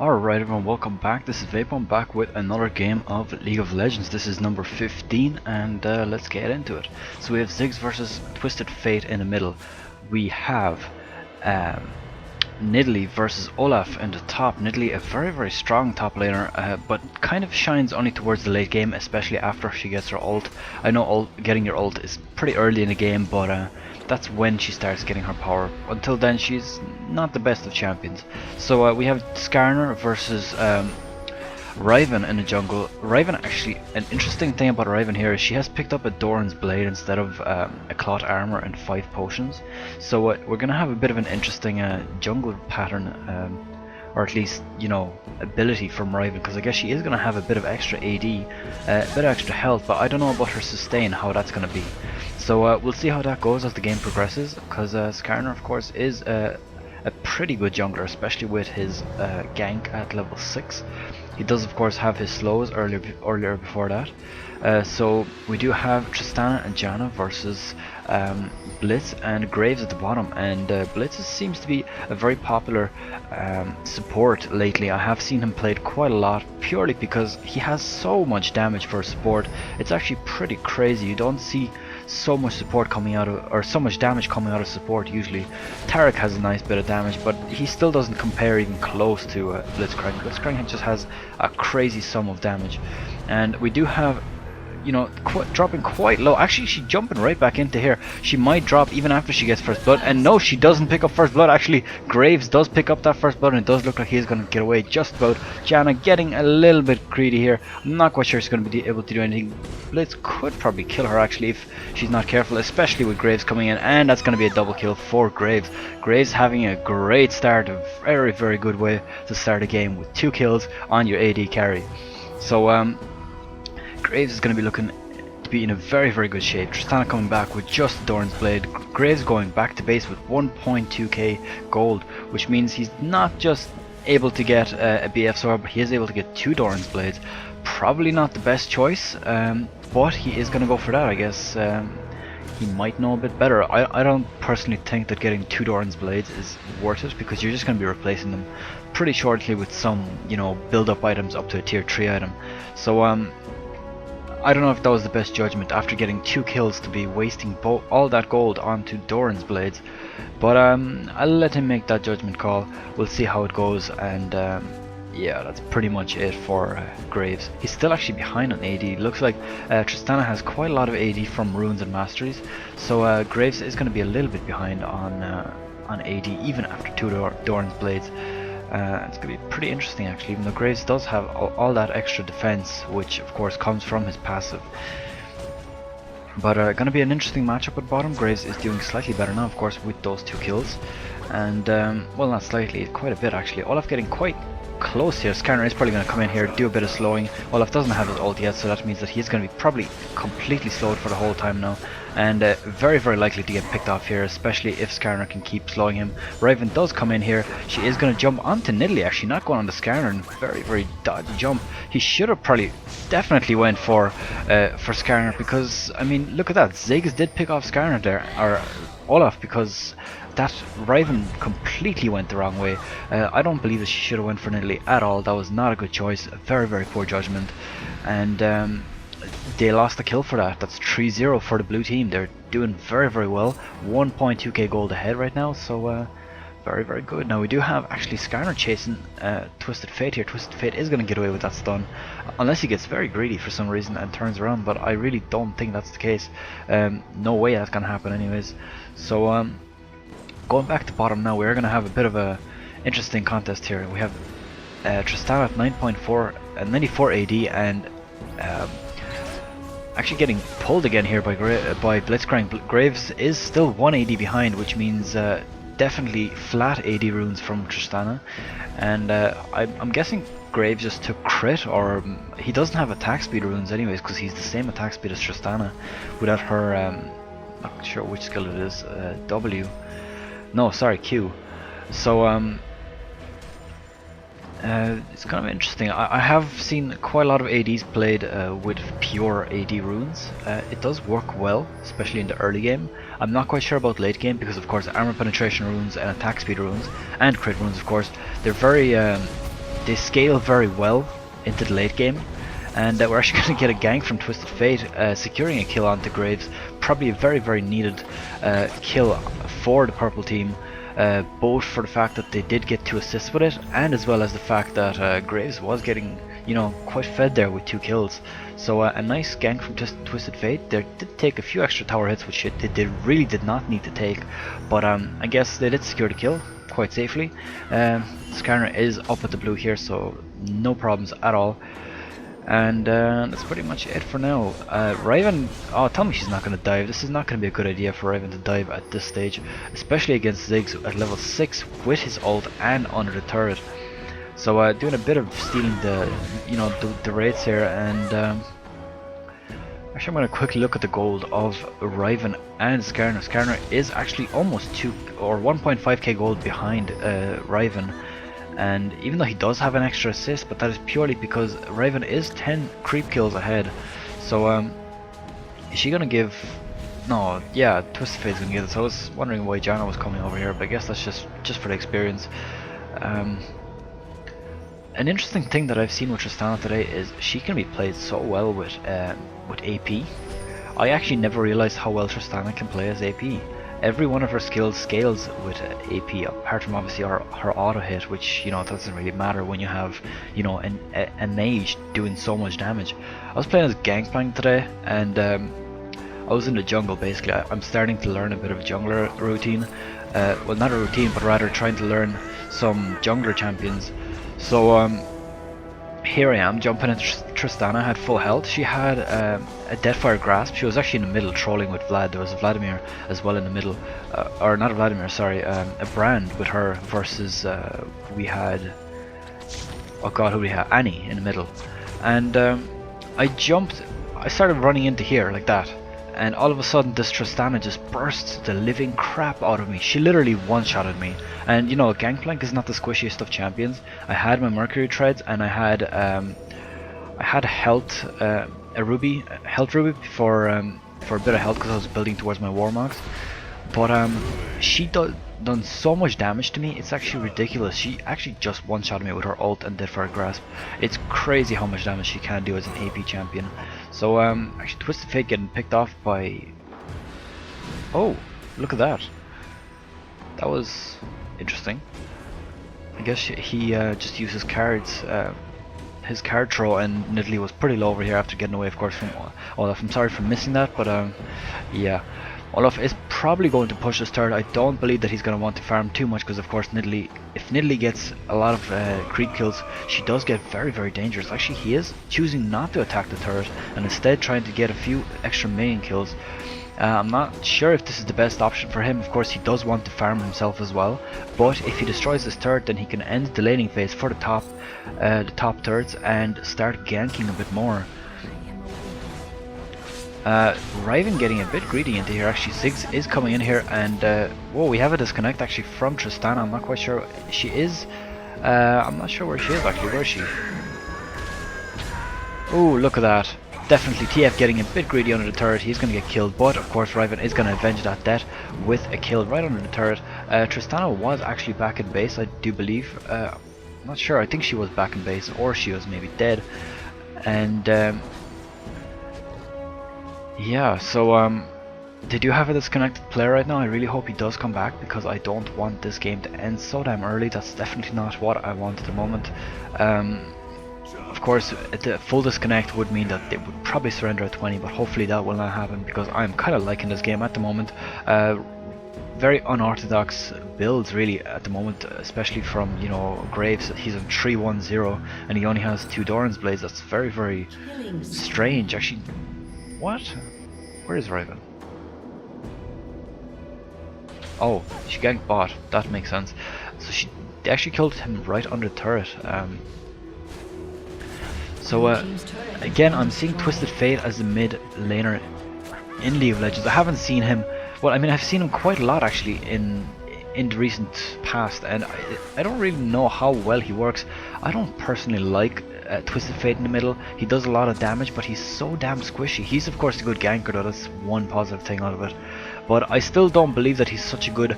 Alright everyone, welcome back. This is Vaipo. I'm back with another game of League of Legends. This is number 15 and let's get into it. So we have Ziggs versus Twisted Fate in the middle. We have Nidalee versus Olaf in the top. Nidalee, a very strong top laner, but kind of shines only towards the late game, especially after she gets her ult. I know getting your ult is pretty early in the game, but that's when she starts getting her power. Until then, she's not the best of champions. So we have Skarner versus Riven in the jungle. Riven, actually, an interesting thing about Riven here is she has picked up a Doran's Blade instead of a Cloth Armor and 5 potions. So we're gonna have a bit of an interesting jungle pattern, or at least, you know, ability from Riven, because I guess she is gonna have a bit of extra AD, a bit of extra health, but I don't know about her sustain, how that's gonna be. So we'll see how that goes as the game progresses, because Skarner, of course, is a pretty good jungler, especially with his gank at level 6. He does, of course, have his slows earlier before that. So we do have Tristana and Janna versus Blitz and Graves at the bottom, and Blitz seems to be a very popular support lately. I have seen him played quite a lot, purely because he has so much damage for support. It's actually pretty crazy. You don't see so much support coming out of, or so much damage coming out of support usually. Taric has a nice bit of damage, but he still doesn't compare even close to Blitzcrank. Blitzcrank just has a crazy sum of damage, and we do have, you know, dropping quite low. Actually, she's jumping right back into here. She might drop even after she gets first blood, and no, she doesn't pick up first blood. Actually, Graves does pick up that first blood, and it does look like he's going to get away just about. Janna getting a little bit greedy here. I'm not quite sure she's going to be able to do anything. Blitz could probably kill her, actually, if she's not careful, especially with Graves coming in, and that's going to be a double kill for Graves. Graves having a great start, a very good way to start a game with 2 kills on your AD carry. So Graves is going to be looking to be in a very good shape. Tristana coming back with just Doran's Blade. Graves going back to base with 1.2k gold, which means he's not just able to get a BF sword, but he is able to get 2 Doran's Blades. Probably not the best choice, but he is going to go for that, I guess. He might know a bit better. I don't personally think that getting 2 Doran's Blades is worth it, because you're just going to be replacing them pretty shortly with some, you know, build-up items up to a tier 3 item. So I don't know if that was the best judgment after getting 2 kills to be wasting all that gold onto Doran's Blades, but I'll let him make that judgment call. We'll see how it goes, and yeah, that's pretty much it for Graves. He's still actually behind on AD. Looks like Tristana has quite a lot of AD from runes and masteries, so Graves is going to be a little bit behind on AD even after 2 Doran's Blades. It's going to be pretty interesting, actually, even though Graves does have all that extra defense, which of course comes from his passive. But going to be an interesting matchup at bottom. Graves is doing slightly better now, of course, with those 2 kills, and well, not slightly, quite a bit actually. Olaf getting quite close here. Skarner is probably going to come in here, do a bit of slowing. Olaf doesn't have his ult yet, so that means that he's going to be probably completely slowed for the whole time now, and very likely to get picked off here, especially if Skarner can keep slowing him. Riven does come in here. She is going to jump onto Nidalee, actually, not going on the Skarner, and very dodgy jump. He should have definitely went for Skarner, because, I mean, look at that. Ziggs did pick off Skarner there, or Olaf, because that Riven completely went the wrong way. I don't believe that she should have went for Nidalee at all. That was not a good choice. Very poor judgment, and they lost the kill for that. That's 3-0 for the blue team. They're doing very well. 1.2k gold ahead right now, so very good. Now we do have actually Skarner chasing Twisted Fate here. Twisted Fate is going to get away with that stun, unless he gets very greedy for some reason and turns around, but I really don't think that's the case. No way that's going to happen anyways. So going back to bottom now, we're going to have a bit of a interesting contest here. We have Tristana at 9.4 94 AD, and actually getting pulled again here by Blitzcrank. Graves is still 1 AD behind, which means definitely flat AD runes from Tristana, and I'm guessing Graves just took crit, or he doesn't have attack speed runes anyways, because he's the same attack speed as Tristana without her not sure which skill it is, W. No, sorry, Q. So it's kind of interesting. I have seen quite a lot of ADs played with pure AD runes. It does work well, especially in the early game. I'm not quite sure about late game, because of course armor penetration runes and attack speed runes and crit runes, of course, they're very they scale very well into the late game, and we're actually going to get a gank from Twisted Fate, securing a kill onto Graves. Probably a very needed kill for the purple team, both for the fact that they did get 2 assists with it, and as well as the fact that Graves was getting, you know, quite fed there with 2 kills. So a nice gank from Twisted Fate. They did take a few extra tower hits, which they really did not need to take, but I guess they did secure the kill quite safely. Skarner is up at the blue here, so no problems at all. And that's pretty much it for now. Riven, oh, tell me she's not going to dive. This is not going to be a good idea for Riven to dive at this stage, especially against Ziggs at level 6 with his ult and under the turret. So doing a bit of stealing the, you know, the raids here, and actually I'm going to quickly look at the gold of Riven and Skarner. Skarner is actually almost 2 or 1.5k gold behind Riven. And even though he does have an extra assist, but that is purely because Riven is 10 creep kills ahead. So is she gonna give? No, yeah, Twisted Fate's gonna give it. So I was wondering why Janna was coming over here, but I guess that's just for the experience. An interesting thing that I've seen with Tristana today is she can be played so well with AP. I actually never realized how well Tristana can play as AP. Every one of her skills scales with AP, apart from obviously her auto hit, which, you know, doesn't really matter when you have, you know, a mage doing so much damage. I was playing as Gangplank today, and I was in the jungle basically. I'm starting to learn a bit of jungler routine. Well, not a routine, but rather trying to learn some jungler champions. So here I am jumping at Tristana. Had full health. She had a Deathfire Grasp. She was actually in the middle trolling with Vlad. There was a Vladimir as well in the middle, or not a Vladimir, sorry, a Brand with her versus we had, oh god, who we had? Annie in the middle. And I started running into here like that, and all of a sudden this Tristana just burst the living crap out of me. She literally one-shotted me. And you know, Gangplank is not the squishiest of champions. I had my Mercury Treads, and I had health, a health ruby for a bit of health because I was building towards my Warmogs. But she done so much damage to me, it's actually ridiculous. She actually just one-shotted me with her ult and Deathfire Grasp. It's crazy how much damage she can do as an AP champion. So actually Twisted Fate getting picked off by, oh, look at that. That was interesting. I guess he just used his cards, his card throw, and Nidalee was pretty low over here after getting away, of course, from Olaf. I'm sorry for missing that, but yeah. Olaf is probably going to push this turret. I don't believe that he's going to want to farm too much because, of course, Nidalee, if Nidalee gets a lot of creep kills, she does get very dangerous. Actually, he is choosing not to attack the turret and instead trying to get a few extra minion kills. I'm not sure if this is the best option for him. Of course, he does want to farm himself as well, but if he destroys this turret, then he can end the laning phase for the top turrets and start ganking a bit more. Riven getting a bit greedy into here. Actually, Ziggs is coming in here, and whoa, we have a disconnect actually from Tristana. I'm not quite sure. She is. I'm not sure where she is actually. Where is she? Oh, look at that. Definitely TF getting a bit greedy under the turret. He's going to get killed, but of course Riven is going to avenge that death with a kill right under the turret. Tristana was actually back in base, I do believe. I'm not sure. I think she was back in base, or she was maybe dead. And yeah, so they do have a disconnected player right now. I really hope he does come back because I don't want this game to end so damn early. That's definitely not what I want at the moment. Of course, the full disconnect would mean that they would probably surrender at 20, but hopefully that will not happen because I'm kind of liking this game at the moment. Very unorthodox builds really at the moment, especially from, you know, Graves. He's on 3-1-0 and he only has 2 Doran's Blades. That's very strange. Actually, what? Where is Riven? Oh, she ganked bot. That makes sense. So they actually killed him right under the turret. So again, I'm seeing Twisted Fate as the mid laner in League of Legends. I haven't seen him. Well, I mean, I've seen him quite a lot actually in the recent past, and I don't really know how well he works. I don't personally like Twisted Fate in the middle. He does a lot of damage, but he's so damn squishy. He's of course a good ganker though. That's one positive thing out of it. But I still don't believe that he's such a good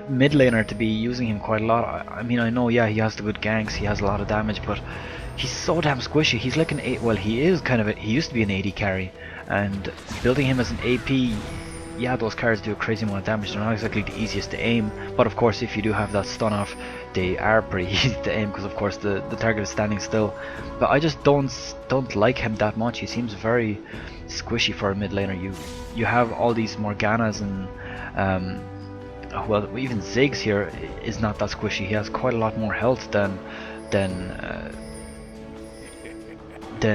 mid laner to be using him quite a lot. I mean, I know, yeah, he has the good ganks, he has a lot of damage, but he's so damn squishy. He's like an well, he is kind of he used to be an AD carry, and building him as an AP, yeah, those cards do a crazy amount of damage. They're not exactly the easiest to aim, but of course, if you do have that stun off, they are pretty easy to aim because, of course, the target is standing still. But I just don't like him that much. He seems very squishy for a mid laner. You have all these Morganas and well, even Ziggs here is not that squishy. He has quite a lot more health than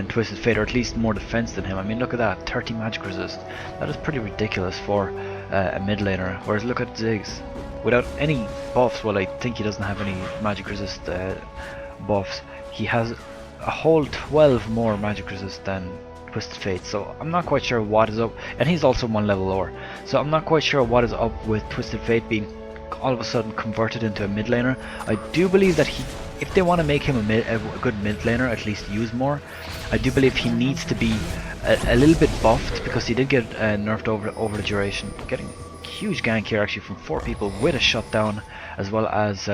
Twisted Fate, or at least more defense than him. I mean, look at that, 30 magic resist. That is pretty ridiculous for a mid laner. Whereas look at Ziggs, without any buffs. Well, I think he doesn't have any magic resist buffs. He has a whole 12 more magic resist than Twisted Fate, so I'm not quite sure what is up. And he's also one level lower, so I'm not quite sure what is up with Twisted Fate being all of a sudden converted into a mid laner. I do believe that if they want to make him a good mid laner, at least use more, I do believe he needs to be a little bit buffed, because he did get nerfed over the duration. Getting a huge gank here actually from 4 people with a shutdown, as well as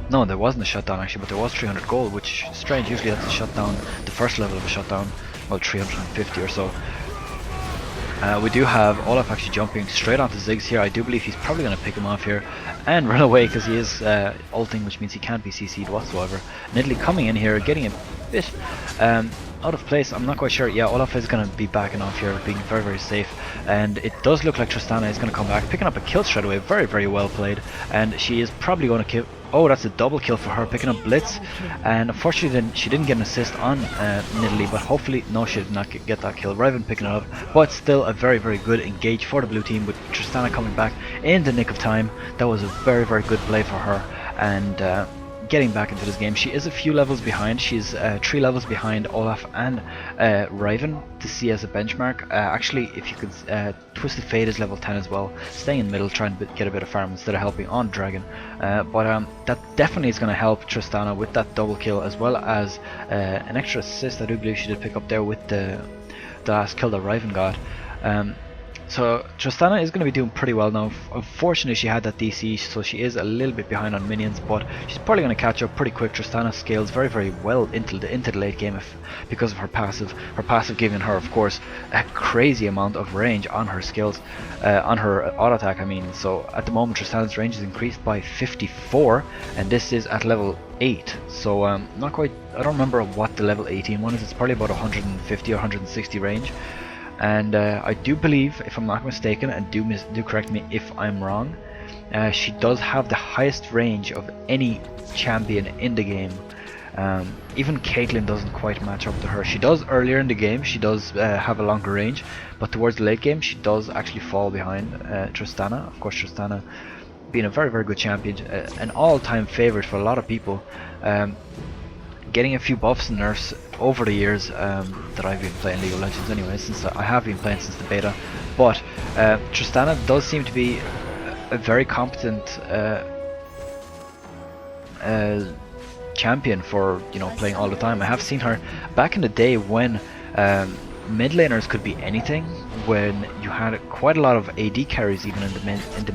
no, there wasn't a shutdown actually, but there was 300 gold, which is strange. Usually that's a shutdown, the first level of a shutdown, well, 350 or so. We do have Olaf actually jumping straight onto Ziggs here. I do believe he's probably going to pick him off here and run away, because he is ulting, which means he can't be CC'd whatsoever. Nidalee coming in here, getting a bit out of place. I'm not quite sure. Yeah, Olaf is going to be backing off here, being very, very safe. And it does look like Tristana is going to come back, picking up a kill straight away. Very, very well played. And she is probably going to kill... Oh, that's a double kill for her, picking up Blitz. And unfortunately she didn't get an assist on Nidalee, but hopefully... No, she did not get that kill. Riven picking it up, but still a very, very good engage for the blue team, with Tristana coming back in the nick of time. That was a very, very good play for her. And getting back into this game, she is a few levels behind. She's 3 levels behind Olaf and Riven to see as a benchmark. Actually, if you could, Twisted Fate is level 10 as well, staying in the middle, trying to get a bit of farm instead of helping on Dragon. But that definitely is going to help Tristana with that double kill, as well as an extra assist I do believe she did pick up there with the last kill that Riven got. So Tristana is going to be doing pretty well now. Unfortunately, she had that DC, so she is a little bit behind on minions, but she's probably going to catch up pretty quick. Tristana scales very, very well into the late game because of her passive. Her passive giving her, of course, a crazy amount of range on her skills, on her auto attack. I mean, so at the moment Tristana's range is increased by 54, and this is at level 8. So not quite. I don't remember what the level 18 one is. It's probably about 150 or 160 range. And I do believe, if I'm not mistaken, and do correct me if I'm wrong, she does have the highest range of any champion in the game. Even Caitlyn doesn't quite match up to her. She does earlier in the game, she does have a longer range, but towards the late game she does actually fall behind Tristana. Of course, Tristana being a very, very good champion, an all-time favorite for a lot of people. Getting a few buffs and nerfs over the years that I've been playing League of Legends anyway, since I have been playing since the beta. But Tristana does seem to be a very competent champion for, you know, playing all the time. I have seen her back in the day when mid laners could be anything, when you had quite a lot of AD carries even in the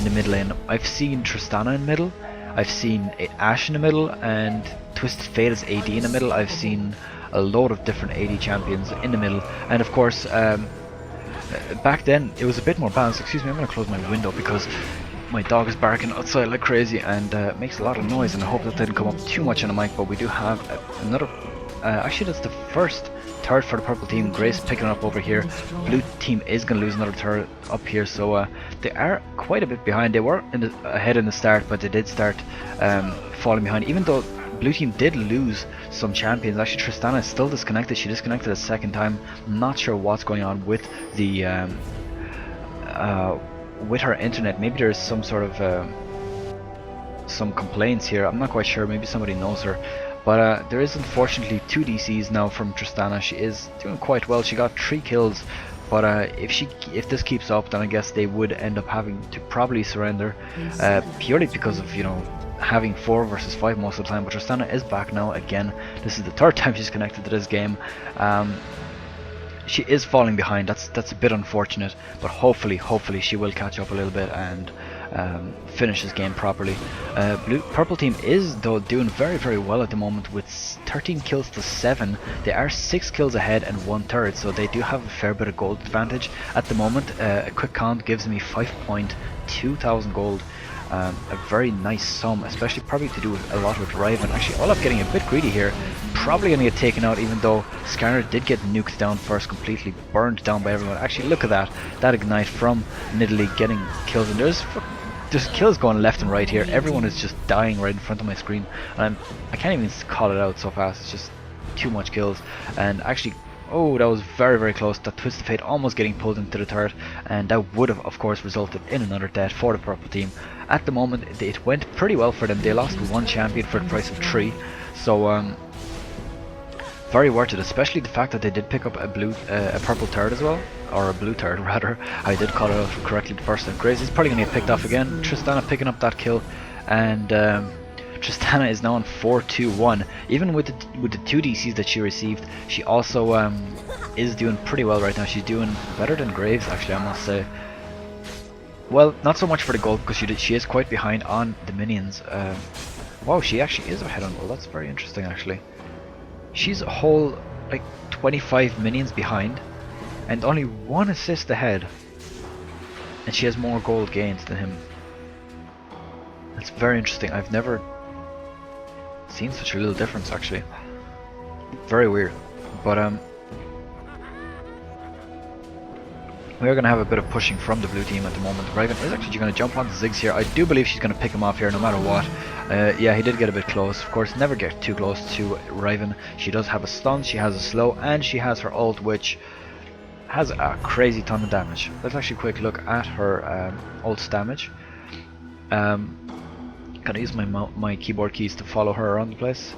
mid lane. I've seen Tristana in middle, I've seen Ashe in the middle, and Twisted Fate as AD in the middle. I've seen a load of different AD champions in the middle, and of course back then it was a bit more balanced. Excuse me, I'm going to close my window because my dog is barking outside like crazy and makes a lot of noise, and I hope that didn't come up too much on the mic. But we do have another, actually that's the third for the purple team. Grace picking up over here. Blue team is going to lose another third up here, so they are quite a bit behind. They were ahead in the start, but they did start falling behind, even though blue team did lose some champions. Actually, Tristana is still disconnected. She disconnected a second time. I'm not sure what's going on with the with her internet. Maybe there's some sort of some complaints here. I'm not quite sure. Maybe somebody knows her. But there is unfortunately 2 DCs now from Tristana. She is doing quite well. She got 3 kills, but if this keeps up, then I guess they would end up having to probably surrender, purely because of, you know, having 4 versus 5 most of the time. But Tristana is back now again. This is the 3rd time she's connected to this game. she is falling behind. That's a bit unfortunate, but hopefully she will catch up a little bit and finish this game properly. Purple team is though doing very well at the moment with 13 kills to 7. They are 6 kills ahead and 1/3, so they do have a fair bit of gold advantage at the moment. A quick count gives me 5.2 thousand gold. A very nice sum, especially probably to do a lot with Riven. Actually, Olaf getting a bit greedy here, probably going to get taken out, even though Scanner did get nuked down first, completely burned down by everyone. Actually, look at that ignite from Nidalee getting kills, and there's kills going left and right here. Everyone is just dying right in front of my screen, and I can't even call it out so fast. It's just too much kills. And actually, oh, that was very close. That Twist of Fate almost getting pulled into the turret, and that would have, of course, resulted in another death for the purple team. At the moment, it went pretty well for them. They lost 1 champion for the price of 3, so very worth it. Especially the fact that they did pick up a purple turret as well, or a blue turret rather. I did call it out correctly the first time. Grace is probably going to get picked off again. Tristana picking up that kill, and Tristana is now on 4-2-1. Even with the 2 DCs that she received, she also is doing pretty well right now. She's doing better than Graves, actually, I must say. Well, not so much for the gold, because she is quite behind on the minions. Wow, she actually is ahead on gold. That's very interesting, actually. She's a whole like 25 minions behind, and only 1 assist ahead, and she has more gold gains than him. That's very interesting. I've never seen such a little difference, actually. Very weird. But we are going to have a bit of pushing from the blue team at the moment. Riven is actually going to jump onto Ziggs here. I do believe she's going to pick him off here no matter what. Yeah, he did get a bit close. Of course, never get too close to Riven. She does have a stun, she has a slow, and she has her ult, which has a crazy ton of damage. Let's actually quick look at her ult's damage. Gotta use my keyboard keys to follow her around the place.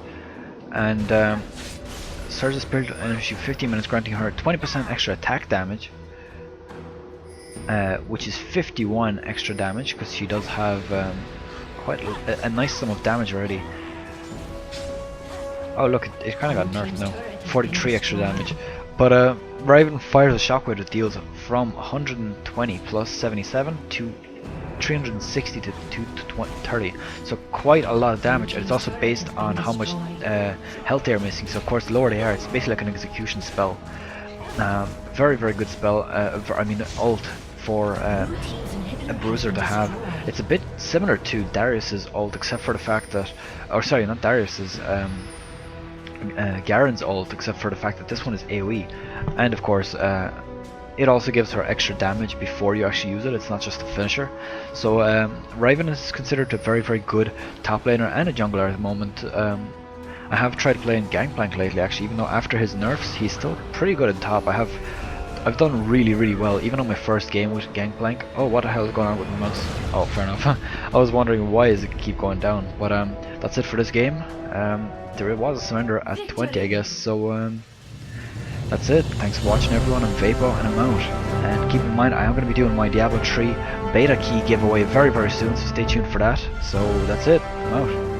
And Surge of Spiritual Energy, 15 minutes, granting her 20% extra attack damage, which is 51 extra damage, because she does have quite a nice sum of damage already. Oh look, it kind of got nerfed now. 43 extra damage. But Riven fires a shockwave that deals from 120 plus 77 to 360 to 230, so quite a lot of damage, and it's also based on how much health they are missing. So of course the lower they are, it's basically like an execution spell. Very good spell. I mean ult for a bruiser to have. It's a bit similar to Darius's ult, except for the fact that, or sorry, not Darius's, Garen's ult, except for the fact that this one is AoE, and of course it also gives her extra damage before you actually use it. It's not just a finisher. So Riven is considered a very good top laner and a jungler at the moment. I have tried playing Gangplank lately, actually, even though after his nerfs he's still pretty good at top. I've done really well, even on my first game with Gangplank. Oh, what the hell is going on with my mouse? Oh, fair enough. I was wondering why does it keep going down. But that's it for this game. There was a surrender at 20, I guess, so that's it. Thanks for watching, everyone. I'm Vaipo, and I'm out. And keep in mind, I am going to be doing my Diablo 3 beta key giveaway very soon, so stay tuned for that. So that's it. I'm out.